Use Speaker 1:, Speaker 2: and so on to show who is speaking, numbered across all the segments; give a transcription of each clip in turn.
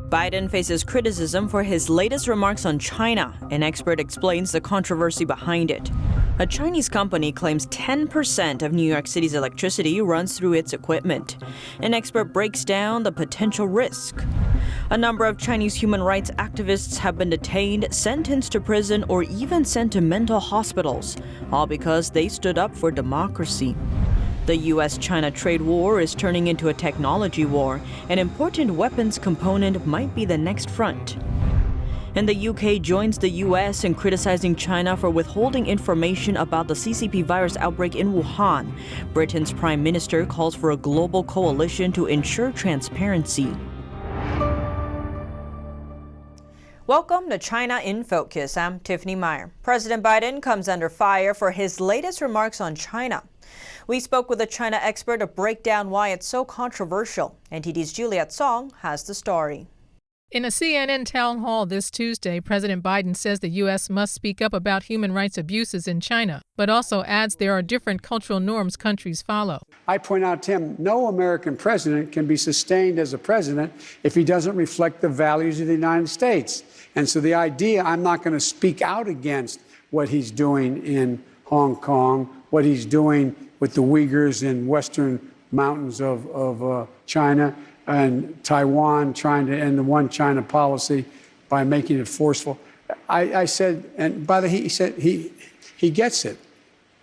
Speaker 1: Biden faces criticism for his latest remarks on China. An expert explains the controversy behind it. A Chinese company claims 10% of New York City's electricity runs through its equipment. An expert breaks down the potential risk. A number of Chinese human rights activists have been detained, sentenced to prison, or even sent to mental hospitals, all because they stood up for democracy. The U.S.-China trade war is turning into a technology war. An important weapons component might be the next front. And the UK joins the U.S. in criticizing China for withholding information about the CCP virus outbreak in Wuhan. Britain's Prime Minister calls for a global coalition to ensure transparency. Welcome to China in Focus. I'm Tiffany Meyer. President Biden comes under fire for his latest remarks on China. We spoke with a China expert to break down why it's so controversial. NTD's Juliet Song has the story.
Speaker 2: In a CNN town hall this Tuesday, President Biden says the U.S. must speak up about human rights abuses in China, but also adds there are different cultural norms countries follow.
Speaker 3: I point out to him, no American president can be sustained as a president if he doesn't reflect the values of the United States. And so the idea, I'm not going to speak out against what he's doing in Hong Kong, what he's doing with the Uyghurs in western mountains of China, and Taiwan trying to end the one China policy by making it forceful. I said, and by the he said he gets it.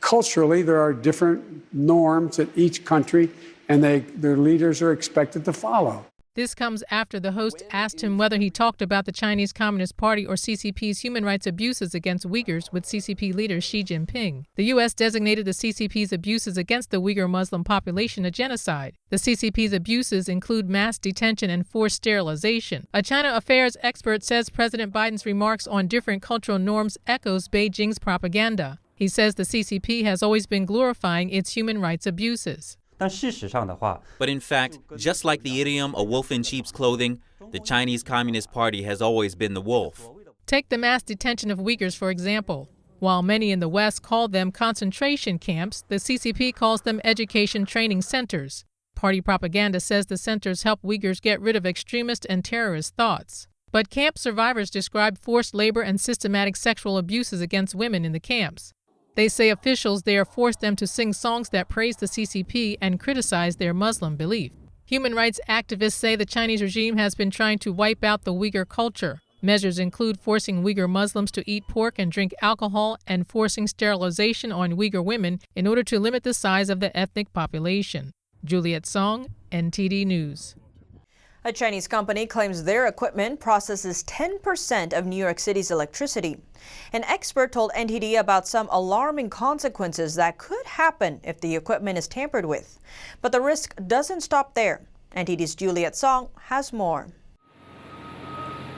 Speaker 3: Culturally, there are different norms at each country, and their leaders are expected to follow.
Speaker 2: This comes after the host asked him whether he talked about the Chinese Communist Party or CCP's human rights abuses against Uyghurs with CCP leader Xi Jinping. The U.S. designated the CCP's abuses against the Uyghur Muslim population a genocide. The CCP's abuses include mass detention and forced sterilization. A China affairs expert says President Biden's remarks on different cultural norms echoes Beijing's propaganda. He says the CCP has always been glorifying its human rights abuses.
Speaker 4: But in fact, just like the idiom "a wolf in sheep's clothing," the Chinese Communist Party has always been the wolf.
Speaker 2: Take the mass detention of Uyghurs, for example. While many in the West call them concentration camps, the CCP calls them education training centers. Party propaganda says the centers help Uyghurs get rid of extremist and terrorist thoughts. But camp survivors describe forced labor and systematic sexual abuses against women in the camps. They say officials there forced them to sing songs that praise the CCP and criticize their Muslim belief. Human rights activists say the Chinese regime has been trying to wipe out the Uyghur culture. Measures include forcing Uyghur Muslims to eat pork and drink alcohol and forcing sterilization on Uyghur women in order to limit the size of the ethnic population. Juliet Song, NTD News.
Speaker 1: A Chinese company claims their equipment processes 10% of New York City's electricity. An expert told NTD about some alarming consequences that could happen if the equipment is tampered with. But the risk doesn't stop there. NTD's Juliet Song has more.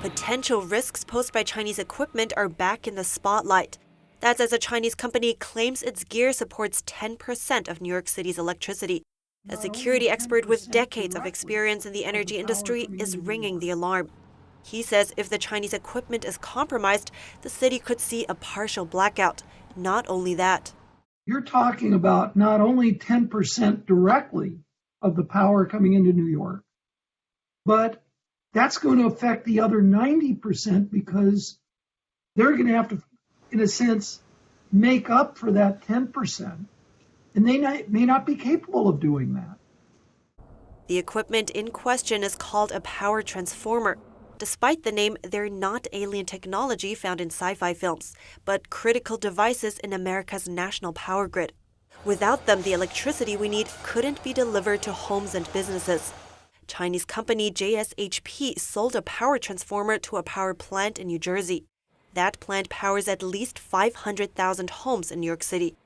Speaker 5: Potential risks posed by Chinese equipment are back in the spotlight. That's as a Chinese company claims its gear supports 10% of New York City's electricity. A security expert with decades of experience in the energy industry is ringing the alarm. He says if the Chinese equipment is compromised, the city could see a partial blackout. Not only that.
Speaker 6: You're talking about not only 10% directly of the power coming into New York, but that's going to affect the other 90% because they're going to have to, in a sense, make up for that 10%. And they may not be capable of doing that.
Speaker 5: The equipment in question is called a power transformer. Despite the name, they're not alien technology found in sci-fi films, but critical devices in America's national power grid. Without them, the electricity we need couldn't be delivered to homes and businesses. Chinese company JSHP sold a power transformer to a power plant in New Jersey. That plant powers at least 500,000 homes in New York City.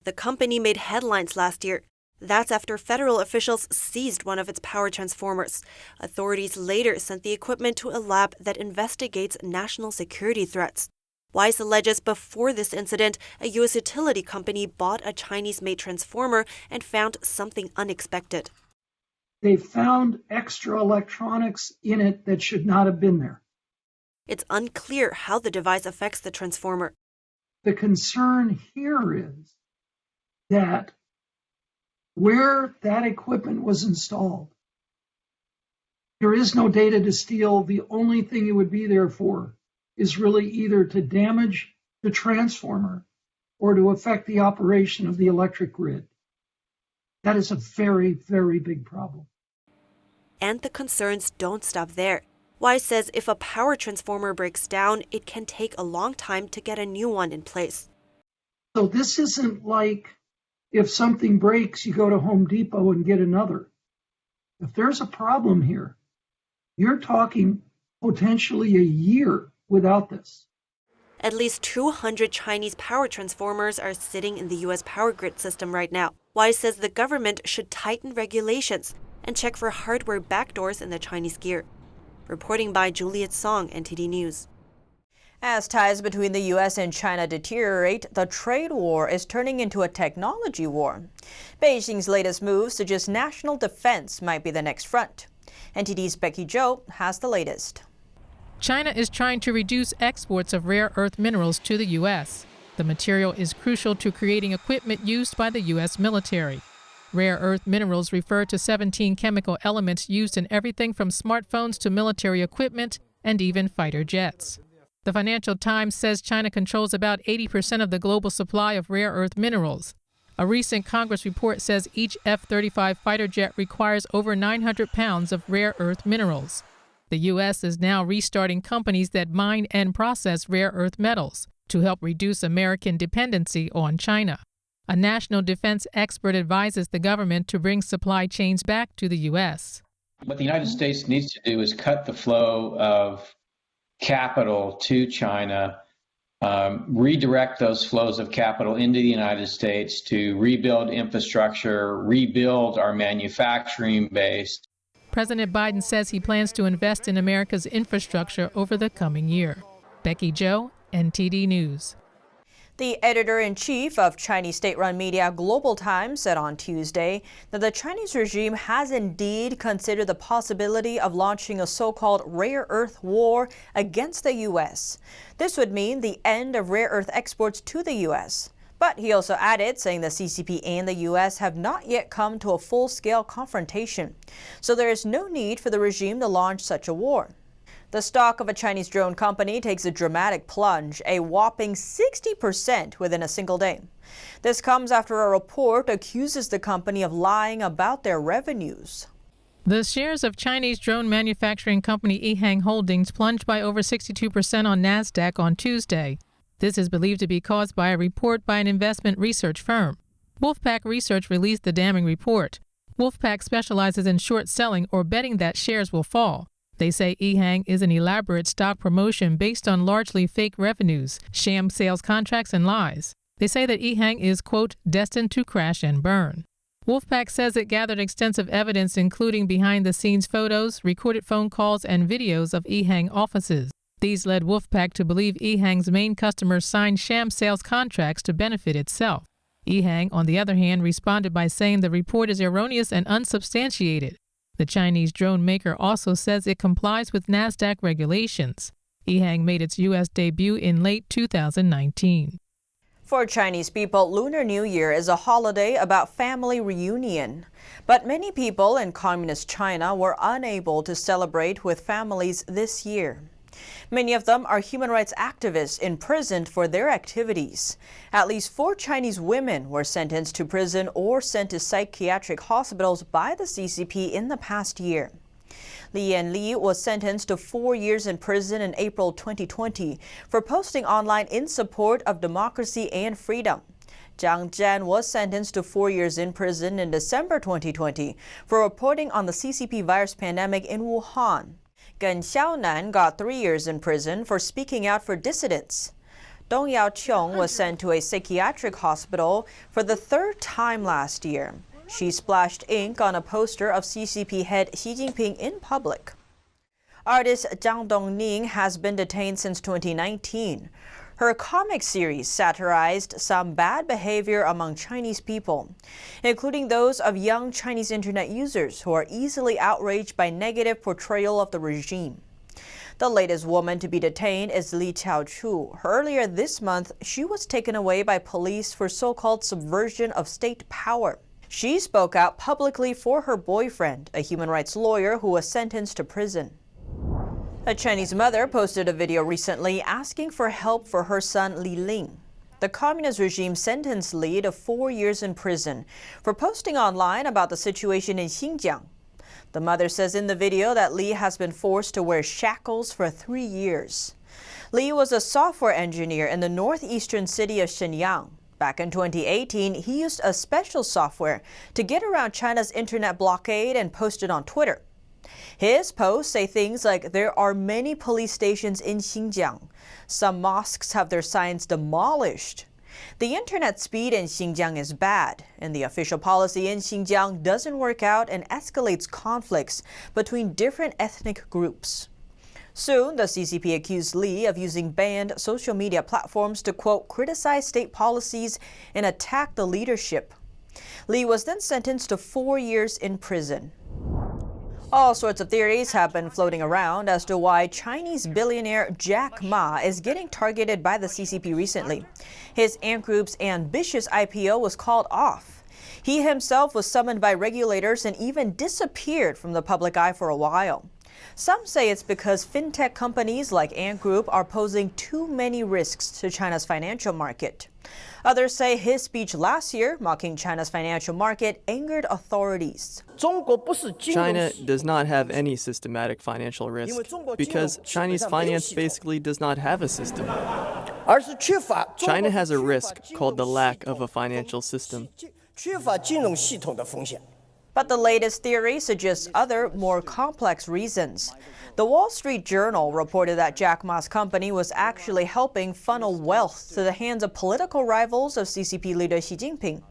Speaker 5: The company made headlines last year. That's after federal officials seized one of its power transformers. Authorities later sent the equipment to a lab that investigates national security threats. Weiss alleges before this incident, a U.S. utility company bought a Chinese-made transformer and found something unexpected.
Speaker 6: They found extra electronics in it that should not have been there.
Speaker 5: It's unclear how the device affects the transformer.
Speaker 6: The concern here is that where that equipment was installed, There is no data to steal. The only thing it would be there for is really either to damage the transformer or to affect the operation of the electric grid. That is a very, very big problem.
Speaker 5: And the concerns don't stop there. Wise says if a power transformer breaks down, it can take a long time to get a new one in place.
Speaker 6: So this isn't like if something breaks, you go to Home Depot and get another. If there's a problem here, you're talking potentially a year without this.
Speaker 5: At least 200 Chinese power transformers are sitting in the U.S. power grid system right now. Wise says the government should tighten regulations and check for hardware backdoors in the Chinese gear. Reporting by Juliet Song, NTD News.
Speaker 1: As ties between the U.S. and China deteriorate, the trade war is turning into a technology war. Beijing's latest move suggests national defense might be the next front. NTD's Becky Zhou has the latest.
Speaker 2: China is trying to reduce exports of rare earth minerals to the U.S. The material is crucial to creating equipment used by the U.S. military. Rare earth minerals refer to 17 chemical elements used in everything from smartphones to military equipment and even fighter jets. The Financial Times says China controls about 80% of the global supply of rare earth minerals. A recent Congress report says each F-35 fighter jet requires over 900 pounds of rare earth minerals. The U.S. is now restarting companies that mine and process rare earth metals to help reduce American dependency on China. A national defense expert advises the government to bring supply chains back to the U.S.
Speaker 7: What the United States needs to do is cut the flow of capital to China, redirect those flows of capital into the United States to rebuild infrastructure, rebuild our manufacturing base.
Speaker 2: President Biden says he plans to invest in America's infrastructure over the coming year. Becky Zhou, NTD News.
Speaker 1: The editor-in-chief of Chinese state-run media Global Times said on Tuesday that the Chinese regime has indeed considered the possibility of launching a so-called rare earth war against the U.S. This would mean the end of rare earth exports to the U.S. But he also added, saying the CCP and the U.S. have not yet come to a full-scale confrontation, so there is no need for the regime to launch such a war. The stock of a Chinese drone company takes a dramatic plunge, a whopping 60% within a single day. This comes after a report accuses the company of lying about their revenues.
Speaker 2: The shares of Chinese drone manufacturing company Ehang Holdings plunged by over 62% on NASDAQ on Tuesday. This is believed to be caused by a report by an investment research firm. Wolfpack Research released the damning report. Wolfpack specializes in short selling or betting that shares will fall. They say Ehang is an elaborate stock promotion based on largely fake revenues, sham sales contracts, and lies. They say that Ehang is, quote, destined to crash and burn. Wolfpack says it gathered extensive evidence including behind-the-scenes photos, recorded phone calls, and videos of Ehang offices. These led Wolfpack to believe Ehang's main customers signed sham sales contracts to benefit itself. Ehang, on the other hand, responded by saying the report is erroneous and unsubstantiated. The Chinese drone maker also says it complies with NASDAQ regulations. Ehang made its U.S. debut in late 2019.
Speaker 1: For Chinese people, Lunar New Year is a holiday about family reunion. But many people in communist China were unable to celebrate with families this year. Many of them are human rights activists imprisoned for their activities. At least 4 Chinese women were sentenced to prison or sent to psychiatric hospitals by the CCP in the past year. Li Yanli was sentenced to 4 years in prison in April 2020 for posting online in support of democracy and freedom. Jiang Zhan was sentenced to 4 years in prison in December 2020 for reporting on the CCP virus pandemic in Wuhan. Gen Xiaonan got 3 years in prison for speaking out for dissidents. Dong Yaoqiong was sent to a psychiatric hospital for the 3rd time last year. She splashed ink on a poster of CCP head Xi Jinping in public. Artist Zhang Dongning has been detained since 2019. Her comic series satirized some bad behavior among Chinese people, including those of young Chinese internet users who are easily outraged by negative portrayal of the regime. The latest woman to be detained is Li Qiaochu. Earlier this month, she was taken away by police for so-called subversion of state power. She spoke out publicly for her boyfriend, a human rights lawyer who was sentenced to prison. A Chinese mother posted a video recently asking for help for her son Li Ling. The communist regime sentenced Li to 4 years in prison for posting online about the situation in Xinjiang. The mother says in the video that Li has been forced to wear shackles for 3 years. Li was a software engineer in the northeastern city of Shenyang. Back in 2018, he used a special software to get around China's internet blockade and post it on Twitter. His posts say things like, "There are many police stations in Xinjiang. Some mosques have their signs demolished. The internet speed in Xinjiang is bad, and the official policy in Xinjiang doesn't work out and escalates conflicts between different ethnic groups." Soon, the CCP accused Li of using banned social media platforms to, quote, criticize state policies and attack the leadership. Li was then sentenced to 4 years in prison. All sorts of theories have been floating around as to why Chinese billionaire Jack Ma is getting targeted by the CCP recently. His Ant Group's ambitious IPO was called off. He himself was summoned by regulators and even disappeared from the public eye for a while. Some say it's because fintech companies like Ant Group are posing too many risks to China's financial market. Others say his speech last year, mocking China's financial market, angered authorities.
Speaker 8: China does not have any systematic financial risk because Chinese finance basically does not have a system. China has a risk called the lack of a financial system.
Speaker 1: But the latest theory suggests other, more complex reasons. The Wall Street Journal reported that Jack Ma's company was actually helping funnel wealth to the hands of political rivals of CCP leader Xi Jinping.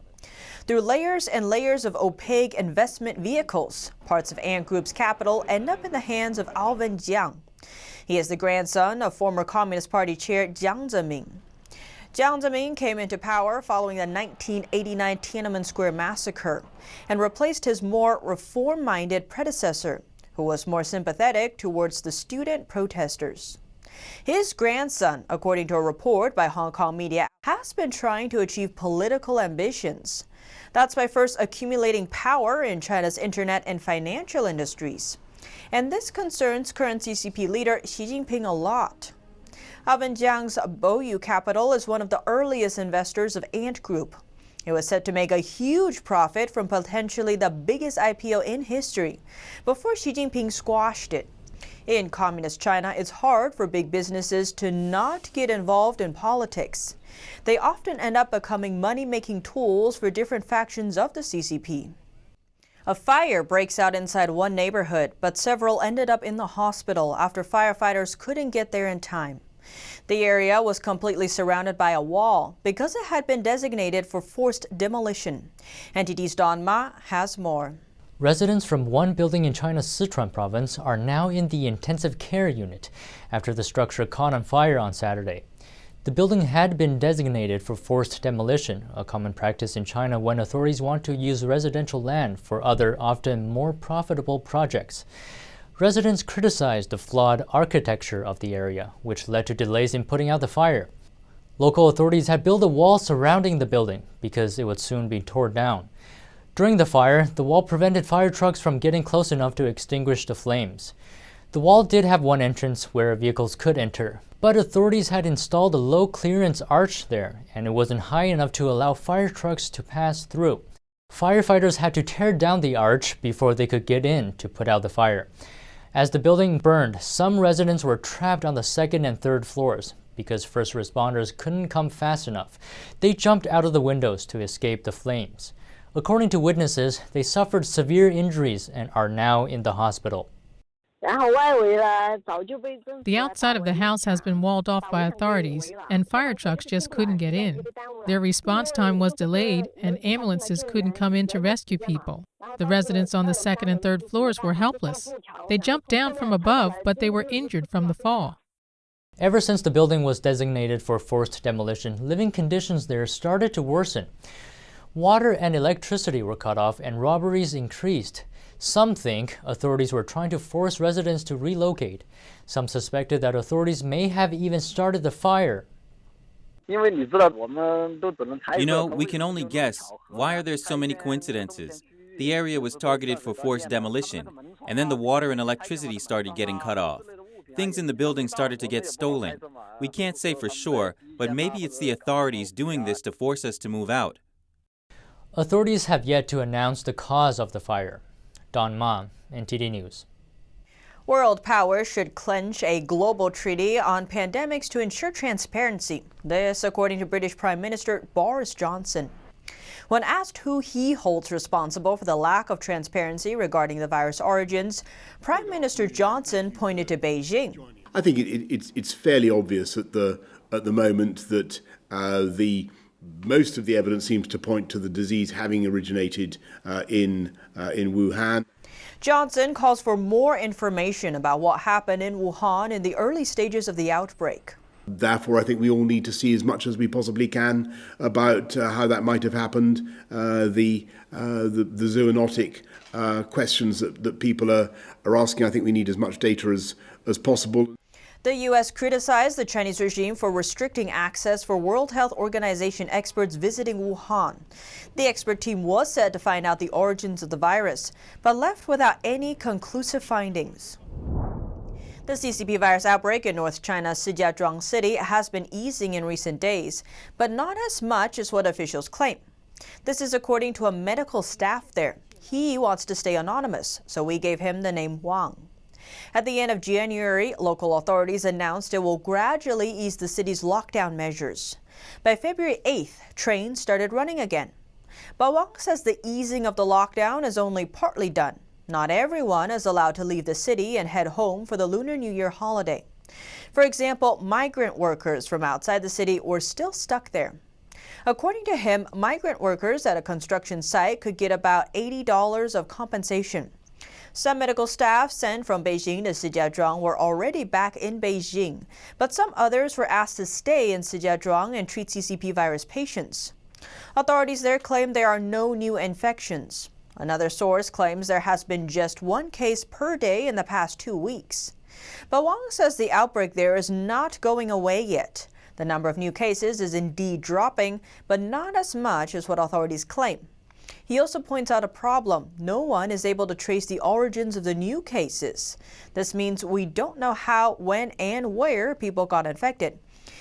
Speaker 1: Through layers and layers of opaque investment vehicles, parts of Ant Group's capital end up in the hands of Alvin Jiang. He is the grandson of former Communist Party chair Jiang Zemin. Jiang Zemin came into power following the 1989 Tiananmen Square massacre and replaced his more reform-minded predecessor, who was more sympathetic towards the student protesters. His grandson, according to a report by Hong Kong media, has been trying to achieve political ambitions. That's by first accumulating power in China's internet and financial industries. And this concerns current CCP leader Xi Jinping a lot. Alvin Jiang's Boyu Capital is one of the earliest investors of Ant Group. It was set to make a huge profit from potentially the biggest IPO in history before Xi Jinping squashed it. In communist China, it's hard for big businesses to not get involved in politics. They often end up becoming money-making tools for different factions of the CCP. A fire breaks out inside one neighborhood, but several ended up in the hospital after firefighters couldn't get there in time. The area was completely surrounded by a wall because it had been designated for forced demolition. NTD's Don Ma has more.
Speaker 9: Residents from one building in China's Sichuan province are now in the intensive care unit after the structure caught on fire on Saturday. The building had been designated for forced demolition, a common practice in China when authorities want to use residential land for other, often more profitable projects. Residents criticized the flawed architecture of the area, which led to delays in putting out the fire. Local authorities had built a wall surrounding the building because it would soon be torn down. During the fire, the wall prevented fire trucks from getting close enough to extinguish the flames. The wall did have one entrance where vehicles could enter, but authorities had installed a low-clearance arch there, and it wasn't high enough to allow fire trucks to pass through. Firefighters had to tear down the arch before they could get in to put out the fire. As the building burned, some residents were trapped on the second and third floors because first responders couldn't come fast enough. They jumped out of the windows to escape the flames. According to witnesses, they suffered severe injuries and are now in the hospital.
Speaker 2: The outside of the house has been walled off by authorities, and fire trucks just couldn't get in. Their response time was delayed, and ambulances couldn't come in to rescue people. The residents on the second and third floors were helpless. They jumped down from above, but they were injured from the fall.
Speaker 9: Ever since the building was designated for forced demolition, living conditions there started to worsen. Water and electricity were cut off, and robberies increased. Some think authorities were trying to force residents to relocate. Some suspected that authorities may have even started the fire.
Speaker 4: You know, we can only guess. Why are there so many coincidences? The area was targeted for forced demolition, and then the water and electricity started getting cut off. Things in the building started to get stolen. We can't say for sure, but maybe it's the authorities doing this to force us to move out.
Speaker 9: Authorities have yet to announce the cause of the fire. Don Ma, NTD News.
Speaker 1: World powers should clinch a global treaty on pandemics to ensure transparency. This, according to British Prime Minister Boris Johnson. When asked who he holds responsible for the lack of transparency regarding the virus origins, Prime Minister Johnson pointed to Beijing.
Speaker 10: I think it's fairly obvious at the moment that most of the evidence seems to point to the disease having originated in Wuhan.
Speaker 1: Johnson calls for more information about what happened in Wuhan in the early stages of the outbreak.
Speaker 10: Therefore, I think we all need to see as much as we possibly can about how that might have happened, the zoonotic questions that people are asking. I think we need as much data as possible.
Speaker 1: The U.S. criticized the Chinese regime for restricting access for World Health Organization experts visiting Wuhan. The expert team was said to find out the origins of the virus, but left without any conclusive findings. The CCP virus outbreak in North China's Shijiazhuang city has been easing in recent days, but not as much as what officials claim. This is according to a medical staff there. He wants to stay anonymous, so we gave him the name Wang. At the end of January, local authorities announced it will gradually ease the city's lockdown measures. By February 8th, trains started running again. But Wang says the easing of the lockdown is only partly done. Not everyone is allowed to leave the city and head home for the Lunar New Year holiday. For example, migrant workers from outside the city were still stuck there. According to him, migrant workers at a construction site could get about $80 of compensation. Some medical staff sent from Beijing to Shijiazhuang were already back in Beijing, but some others were asked to stay in Shijiazhuang and treat CCP virus patients. Authorities there claim there are no new infections. Another source claims there has been just one case per day in the past 2 weeks. But Wang says the outbreak there is not going away yet. The number of new cases is indeed dropping, but not as much as what authorities claim. He also points out a problem. No one is able to trace the origins of the new cases. This means we don't know how, when, and where people got infected.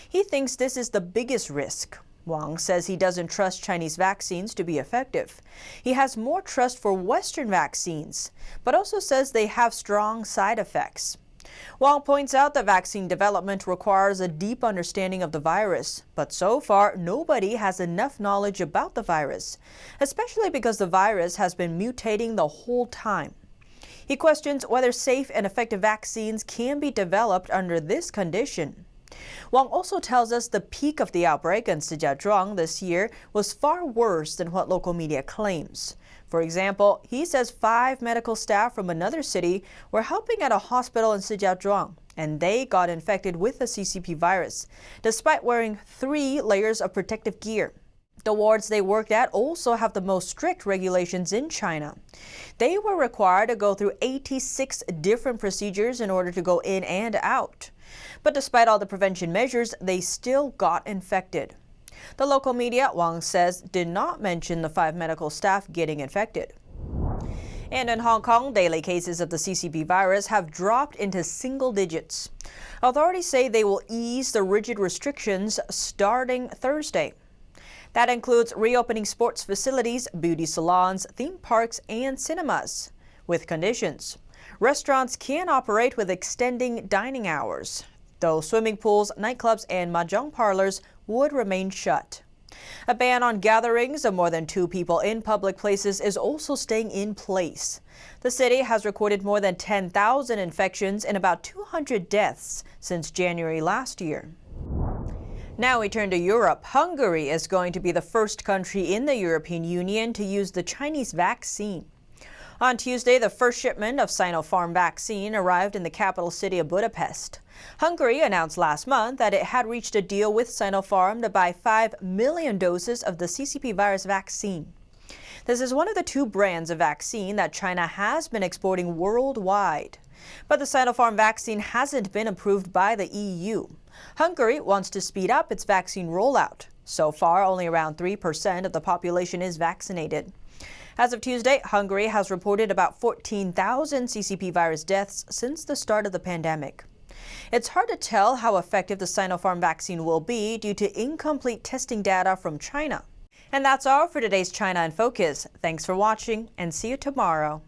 Speaker 1: He thinks this is the biggest risk. Wang says he doesn't trust Chinese vaccines to be effective. He has more trust for Western vaccines, but also says they have strong side effects. Wang points out that vaccine development requires a deep understanding of the virus, but so far nobody has enough knowledge about the virus, especially because the virus has been mutating the whole time. He questions whether safe and effective vaccines can be developed under this condition. Wang also tells us the peak of the outbreak in Shijiazhuang this year was far worse than what local media claims. For example, he says 5 medical staff from another city were helping at a hospital in Shijiazhuang, and they got infected with the CCP virus, despite wearing 3 layers of protective gear. The wards they worked at also have the most strict regulations in China. They were required to go through 86 different procedures in order to go in and out. But despite all the prevention measures, they still got infected. The local media, Wang says, did not mention the 5 medical staff getting infected. And in Hong Kong, daily cases of the CCP virus have dropped into single digits. Authorities say they will ease the rigid restrictions starting Thursday. That includes reopening sports facilities, beauty salons, theme parks, and cinemas, with conditions. Restaurants can operate with extending dining hours, though swimming pools, nightclubs, and mahjong parlors would remain shut. A ban on gatherings of more than 2 people in public places is also staying in place. The city has recorded more than 10,000 infections and about 200 deaths since January last year. Now we turn to Europe. Hungary is going to be the first country in the European Union to use the Chinese vaccine. On Tuesday, the first shipment of Sinopharm vaccine arrived in the capital city of Budapest. Hungary announced last month that it had reached a deal with Sinopharm to buy 5 million doses of the CCP virus vaccine. This is one of the 2 brands of vaccine that China has been exporting worldwide. But the Sinopharm vaccine hasn't been approved by the EU. Hungary wants to speed up its vaccine rollout. So far, only around 3% of the population is vaccinated. As of Tuesday, Hungary has reported about 14,000 CCP virus deaths since the start of the pandemic. It's hard to tell how effective the Sinopharm vaccine will be due to incomplete testing data from China. And that's all for today's China in Focus. Thanks for watching and see you tomorrow.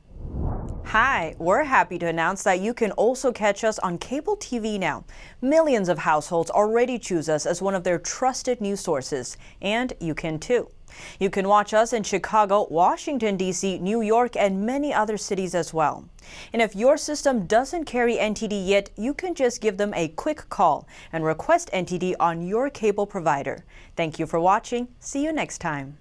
Speaker 1: Hi, we're happy to announce that you can also catch us on cable TV now. Millions of households already choose us as one of their trusted news sources, and you can too. You can watch us in Chicago, Washington, D.C., New York, and many other cities as well. And if your system doesn't carry NTD yet, you can just give them a quick call and request NTD on your cable provider. Thank you for watching. See you next time.